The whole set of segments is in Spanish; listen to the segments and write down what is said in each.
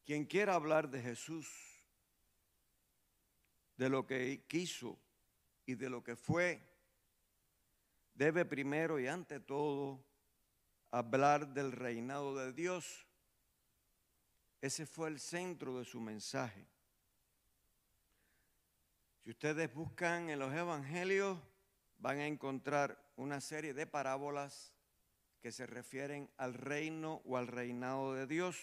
Quien quiera hablar de Jesús, de lo que quiso y de lo que fue, debe primero y ante todo hablar del reinado de Dios. Ese fue el centro de su mensaje. Si ustedes buscan en los evangelios, van a encontrar una serie de parábolas que se refieren al reino o al reinado de Dios.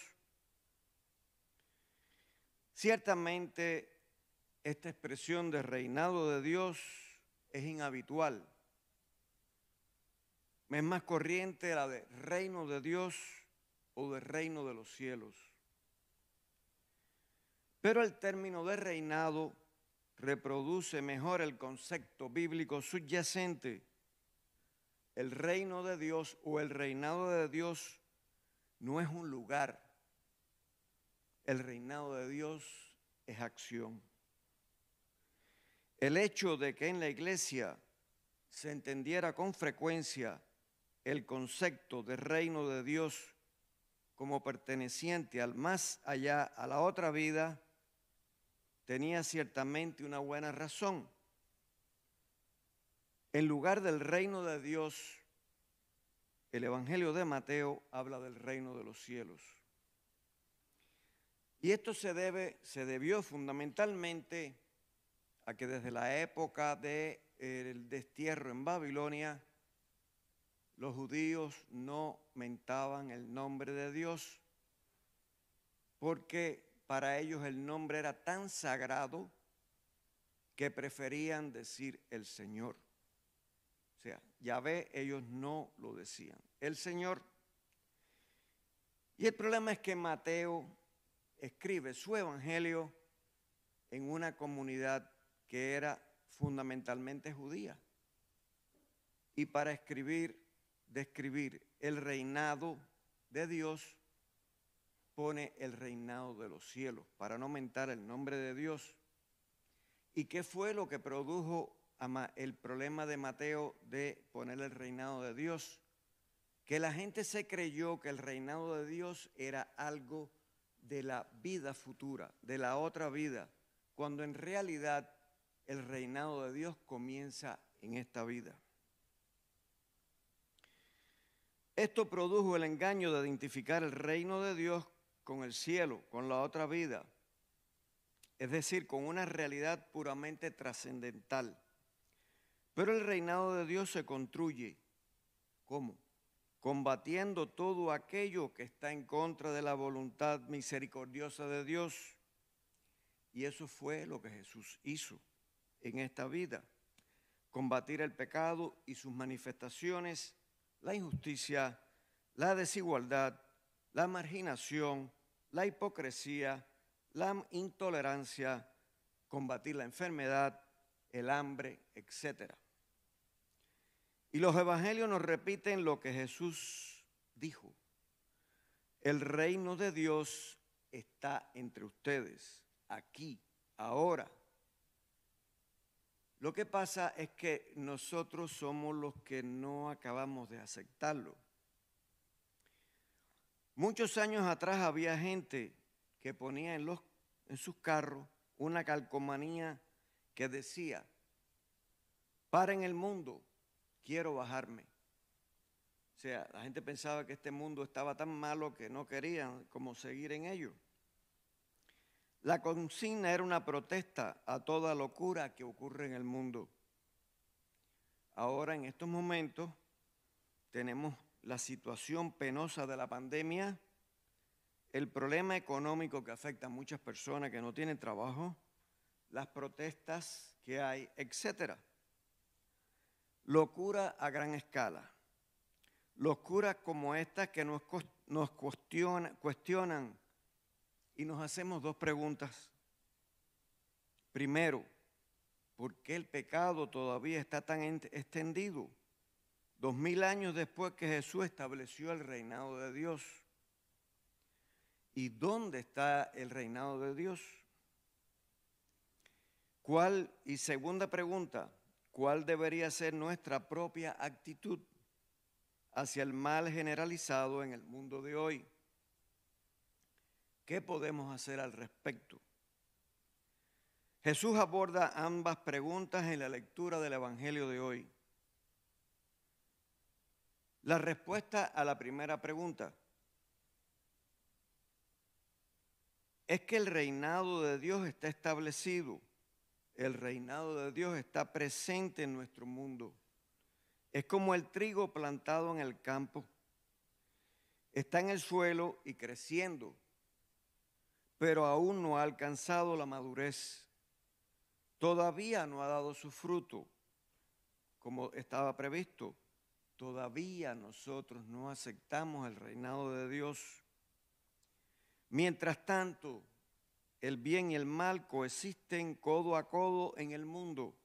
Ciertamente, esta expresión de reinado de Dios es inhabitual. Es más corriente la de reino de Dios o de reino de los cielos. Pero el término de reinado reproduce mejor el concepto bíblico subyacente. El reino de Dios o el reinado de Dios no es un lugar. El reinado de Dios es acción. El hecho de que en la iglesia se entendiera con frecuencia el concepto de reino de Dios como perteneciente al más allá, a la otra vida, tenía ciertamente una buena razón. En lugar del reino de Dios, el Evangelio de Mateo habla del reino de los cielos. Y esto se debió fundamentalmente a que desde la época del destierro en Babilonia, los judíos no mentaban el nombre de Dios, porque para ellos el nombre era tan sagrado que preferían decir el Señor. O sea, Yahvé ellos no lo decían, el Señor. Y el problema es que Mateo escribe su evangelio en una comunidad que era fundamentalmente judía. Y para describir el reinado de Dios, pone el reinado de los cielos, para no mentar el nombre de Dios. ¿Y qué fue lo que produjo el problema de Mateo de poner el reinado de Dios? Que la gente se creyó que el reinado de Dios era algo de la vida futura, de la otra vida, cuando en realidad el reinado de Dios comienza en esta vida. Esto produjo el engaño de identificar el reino de Dios con el cielo, con la otra vida, es decir, con una realidad puramente trascendental. Pero el reinado de Dios se construye, ¿cómo? Combatiendo todo aquello que está en contra de la voluntad misericordiosa de Dios. Y eso fue lo que Jesús hizo en esta vida. Combatir el pecado y sus manifestaciones, la injusticia, la desigualdad, la marginación, la hipocresía, la intolerancia, combatir la enfermedad, el hambre, etc. Y los evangelios nos repiten lo que Jesús dijo. El reino de Dios está entre ustedes, aquí, ahora. Lo que pasa es que nosotros somos los que no acabamos de aceptarlo. Muchos años atrás había gente que ponía en sus carros una calcomanía que decía: paren el mundo, quiero bajarme. O sea, la gente pensaba que este mundo estaba tan malo que no querían como seguir en ello. La consigna era una protesta a toda locura que ocurre en el mundo. Ahora, en estos momentos, tenemos la situación penosa de la pandemia, el problema económico que afecta a muchas personas que no tienen trabajo, las protestas que hay, etc. Locura a gran escala. Locuras como estas que nos cuestionan y nos hacemos dos preguntas. Primero, ¿por qué el pecado todavía está tan extendido? 2000 años después que Jesús estableció el reinado de Dios. ¿Y dónde está el reinado de Dios? Y segunda pregunta, ¿cuál debería ser nuestra propia actitud hacia el mal generalizado en el mundo de hoy? ¿Qué podemos hacer al respecto? Jesús aborda ambas preguntas en la lectura del Evangelio de hoy. La respuesta a la primera pregunta es que el reinado de Dios está establecido. El reinado de Dios está presente en nuestro mundo. Es como el trigo plantado en el campo. Está en el suelo y creciendo, pero aún no ha alcanzado la madurez. Todavía no ha dado su fruto, como estaba previsto. Todavía nosotros no aceptamos el reinado de Dios. Mientras tanto, el bien y el mal coexisten codo a codo en el mundo,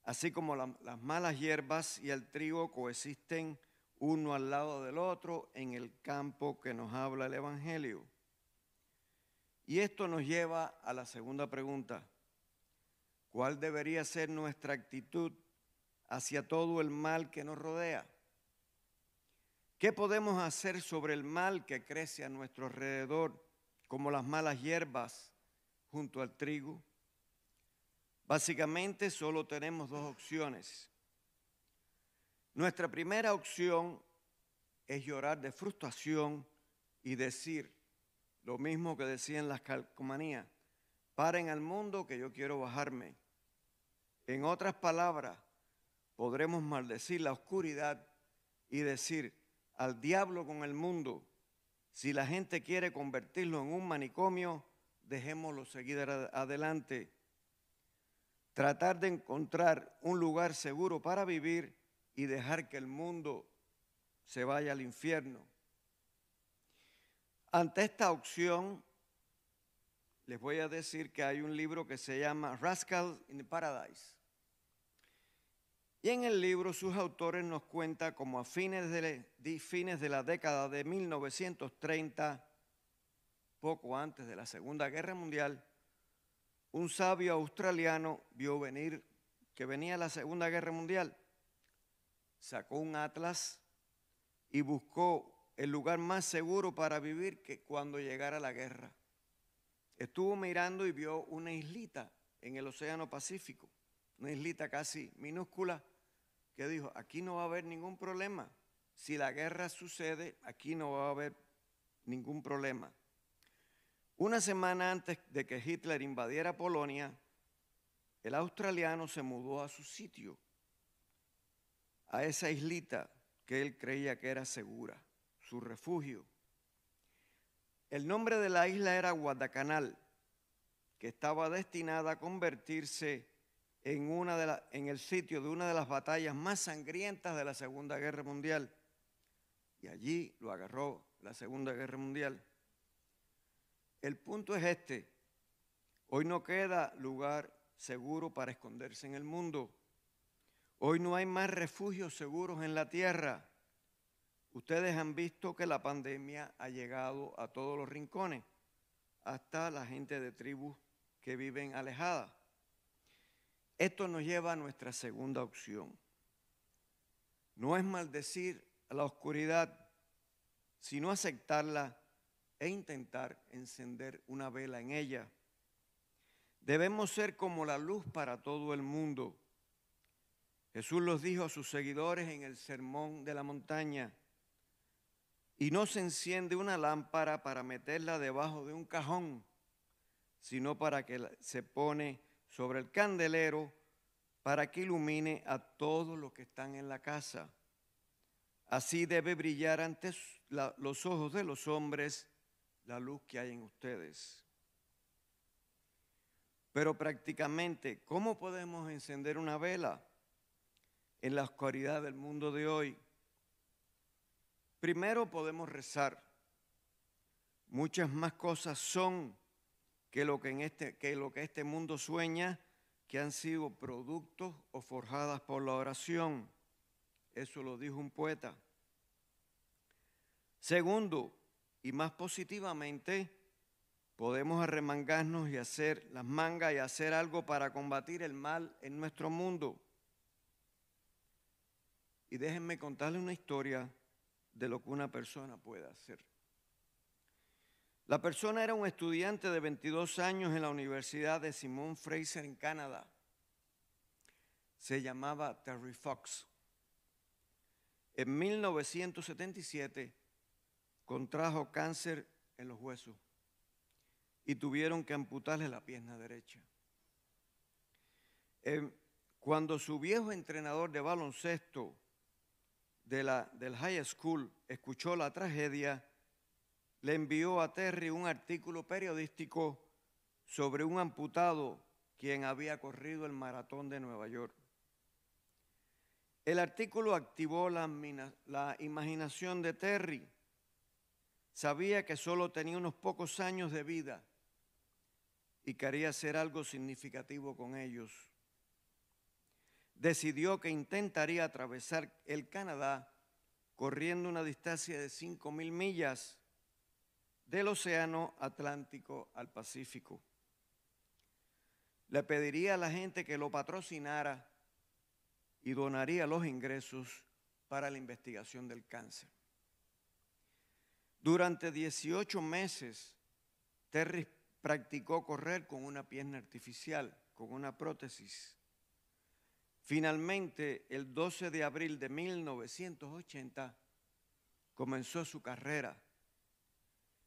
así como las malas hierbas y el trigo coexisten uno al lado del otro en el campo que nos habla el Evangelio. Y esto nos lleva a la segunda pregunta. ¿Cuál debería ser nuestra actitud hacia todo el mal que nos rodea? ¿Qué podemos hacer sobre el mal que crece a nuestro alrededor, como las malas hierbas junto al trigo? Básicamente solo tenemos dos opciones. Nuestra primera opción es llorar de frustración y decir lo mismo que decían las calcomanías: paren al mundo que yo quiero bajarme. En otras palabras, podremos maldecir la oscuridad y decir: al diablo con el mundo. Si la gente quiere convertirlo en un manicomio, dejémoslo seguir adelante. Tratar de encontrar un lugar seguro para vivir y dejar que el mundo se vaya al infierno. Ante esta opción, les voy a decir que hay un libro que se llama Rascal in Paradise. Y en el libro sus autores nos cuentan cómo a fines de la década de 1930, poco antes de la Segunda Guerra Mundial, un sabio australiano vio venir que venía la Segunda Guerra Mundial, sacó un atlas y buscó el lugar más seguro para vivir que cuando llegara la guerra. Estuvo mirando y vio una islita en el Océano Pacífico, una islita casi minúscula, que dijo: aquí no va a haber ningún problema. Si la guerra sucede, aquí no va a haber ningún problema. Una semana antes de que Hitler invadiera Polonia, el australiano se mudó a su sitio, a esa islita que él creía que era segura, su refugio. El nombre de la isla era Guadalcanal, que estaba destinada a convertirse en el sitio de una de las batallas más sangrientas de la Segunda Guerra Mundial. Y allí lo agarró la Segunda Guerra Mundial. El punto es este: hoy no queda lugar seguro para esconderse en el mundo. Hoy no hay más refugios seguros en la tierra. Ustedes han visto que la pandemia ha llegado a todos los rincones, hasta la gente de tribus que viven alejadas. Esto nos lleva a nuestra segunda opción. No es maldecir a la oscuridad, sino aceptarla e intentar encender una vela en ella. Debemos ser como la luz para todo el mundo. Jesús los dijo a sus seguidores en el Sermón de la Montaña: y no se enciende una lámpara para meterla debajo de un cajón, sino para que se pone sobre el candelero para que ilumine a todos los que están en la casa. Así debe brillar ante los ojos de los hombres la luz que hay en ustedes. Pero prácticamente, ¿cómo podemos encender una vela en la oscuridad del mundo de hoy? Primero podemos rezar. Muchas más cosas son que lo que este mundo sueña, que han sido productos o forjadas por la oración. Eso lo dijo un poeta. Segundo, y más positivamente, podemos arremangarnos y hacer las mangas y hacer algo para combatir el mal en nuestro mundo. Y déjenme contarles una historia de lo que una persona puede hacer. La persona era un estudiante de 22 años en la Universidad de Simon Fraser en Canadá. Se llamaba Terry Fox. En 1977 contrajo cáncer en los huesos y tuvieron que amputarle la pierna derecha. Cuando su viejo entrenador de baloncesto del high school escuchó la tragedia, le envió a Terry un artículo periodístico sobre un amputado quien había corrido el maratón de Nueva York. El artículo activó la imaginación de Terry. Sabía que solo tenía unos pocos años de vida y quería hacer algo significativo con ellos. Decidió que intentaría atravesar el Canadá corriendo una distancia de 5,000 millas del Océano Atlántico al Pacífico. Le pediría a la gente que lo patrocinara y donaría los ingresos para la investigación del cáncer. Durante 18 meses, Terry practicó correr con una pierna artificial, con una prótesis. Finalmente, el 12 de abril de 1980, comenzó su carrera.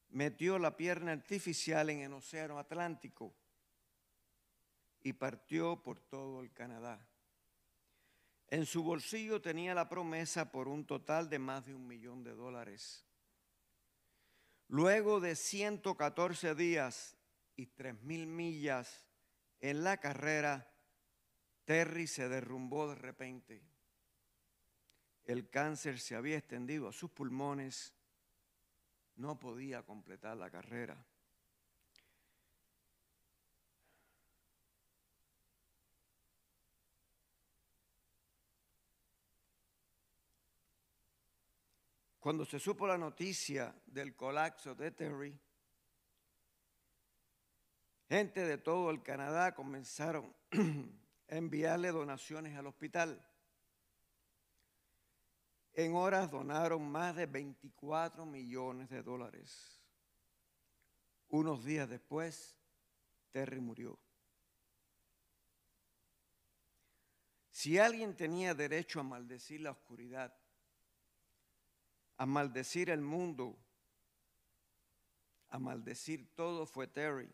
Metió la pierna artificial en el Océano Atlántico y partió por todo el Canadá. En su bolsillo tenía la promesa por un total de más de $1 millón. Luego de 114 días y 3,000 millas en la carrera, Terry se derrumbó de repente. El cáncer se había extendido a sus pulmones. No podía completar la carrera. Cuando se supo la noticia del colapso de Terry, gente de todo el Canadá comenzaron a enviarle donaciones al hospital. En horas donaron más de $24 millones. Unos días después, Terry murió. Si alguien tenía derecho a maldecir la oscuridad, a maldecir el mundo, a maldecir todo, fue Terry.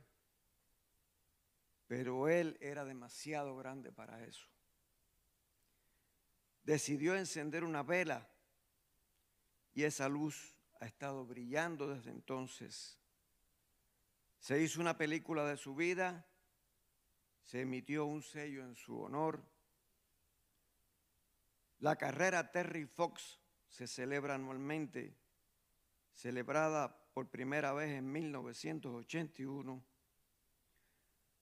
Pero él era demasiado grande para eso. Decidió encender una vela y esa luz ha estado brillando desde entonces. Se hizo una película de su vida, se emitió un sello en su honor. La carrera Terry Fox se celebra anualmente, celebrada por primera vez en 1981.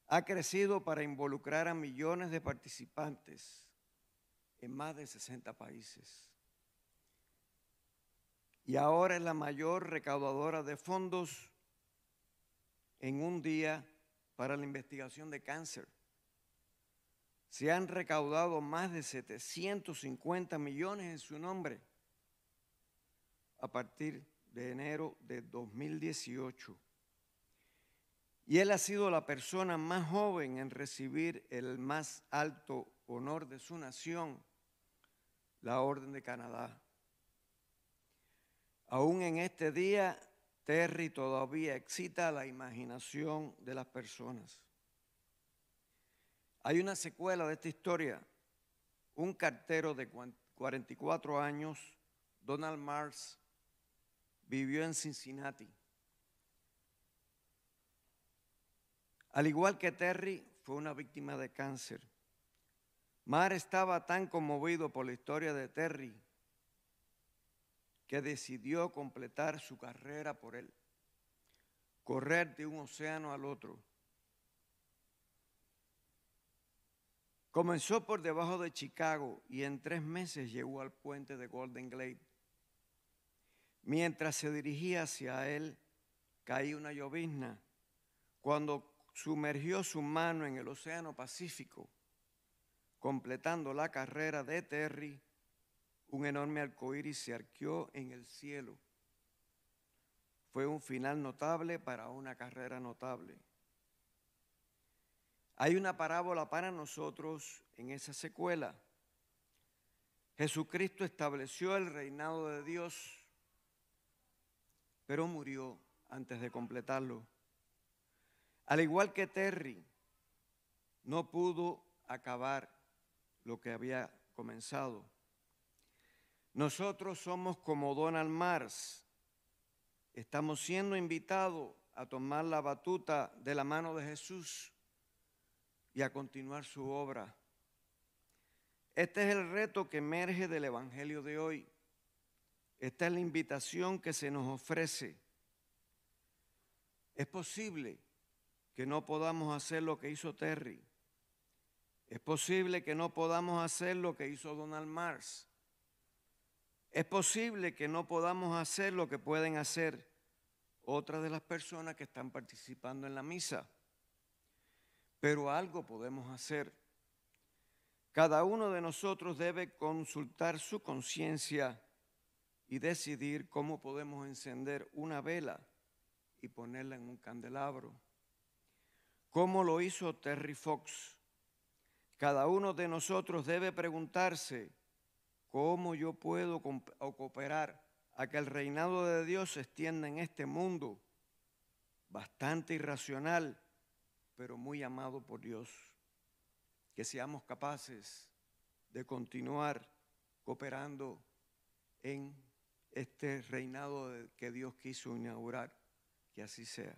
Ha crecido para involucrar a millones de participantes en más de 60 países. Y ahora es la mayor recaudadora de fondos en un día para la investigación de cáncer. Se han recaudado más de 750 millones en su nombre a partir de enero de 2018. Y él ha sido la persona más joven en recibir el más alto honor de su nación, la Orden de Canadá. Aún en este día, Terry todavía excita la imaginación de las personas. Hay una secuela de esta historia. Un cartero de 44 años, Donald Mars, vivió en Cincinnati. Al igual que Terry, fue una víctima de cáncer. Mars estaba tan conmovido por la historia de Terry que decidió completar su carrera por él, correr de un océano al otro. Comenzó por debajo de Chicago y en 3 meses llegó al puente de Golden Gate. Mientras se dirigía hacia él, caía una llovizna. Cuando sumergió su mano en el Océano Pacífico, completando la carrera de Terry, un enorme arcoíris se arqueó en el cielo. fue un final notable para una carrera notable. Hay una parábola para nosotros en esa secuela. Jesucristo estableció el reinado de Dios, pero murió antes de completarlo. Al igual que Terry, no pudo acabar lo que había comenzado. Nosotros somos como Donald Mars. Estamos siendo invitados a tomar la batuta de la mano de Jesús y a continuar su obra. Este es el reto que emerge del Evangelio de hoy. Esta es la invitación que se nos ofrece. Es posible que no podamos hacer lo que hizo Terry. Es posible que no podamos hacer lo que hizo Donald Mars. Es posible que no podamos hacer lo que pueden hacer otras de las personas que están participando en la misa. Pero algo podemos hacer. Cada uno de nosotros debe consultar su conciencia y decidir cómo podemos encender una vela y ponerla en un candelabro. Como lo hizo Terry Fox. Cada uno de nosotros debe preguntarse cómo yo puedo cooperar a que el reinado de Dios se extienda en este mundo bastante irracional, pero muy amado por Dios. Que seamos capaces de continuar cooperando en este reinado que Dios quiso inaugurar. Que así sea.